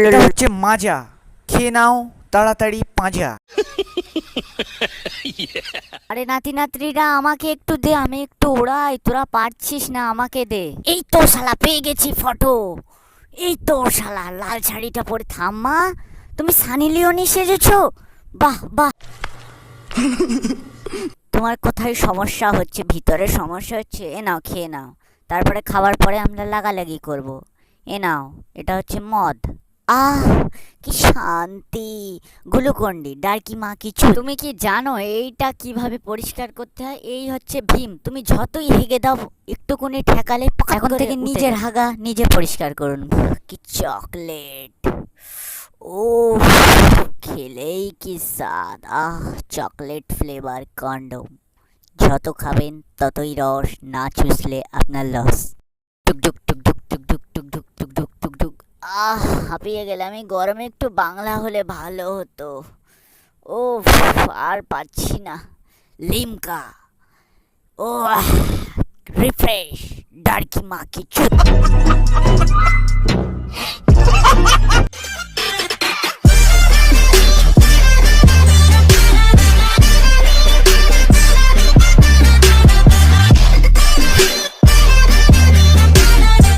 এটা হচ্ছে মাজা, খেয়ে নাও তাড়াতাড়ি পাঁজা। আরে নাতি নাতনিরা আমাকে একটু দে, আমি একটু ওড়াই, তোরা পারছিস না, আমাকে দে। এই তো শালা পেয়ে গেছি ফটো। এই তো শালা লাল শাড়িটা পরে, থাম্মা তুমি সানি লিওনি সেজেছো? বাহ বাহ। তোমার কোথায় সমস্যা হচ্ছে, ভিতরে সমস্যা হচ্ছে? এ নাও খেয়ে নাও, তারপরে খাবার পরে আমরা লাগালাগি করব। এ নাও, এটা হচ্ছে মদ। আহ কি শান্তি। গ্লুকন্ডি ডার্কি মা কিছু। তুমি কি জানো এইটা কিভাবে পরিষ্কার করতে হয়? এই হচ্ছে ভীম, তুমি যতই হেগে দাও একটুকুনি ঠেকালে এখন থেকে নিজের হাগা নিজে পরিষ্কার করুন। কি চকলেট, ও খেলেই কি স্বাদ। চকলেট ফ্লেভার কন্ডম, যত খাবেন ততই রস, না চুষলে আপনার লস। টুকটুক টুকটুক টুকটুক টুকটুক টুকটুক টুকটুক। হাঁপিয়ে গেলাম, এই গরমে একটু বাংলা হলে ভালো হতো। ও আর পাচ্ছি না। লিমকা, ও রিফ্রেশ, ডার্কি মা কিছু।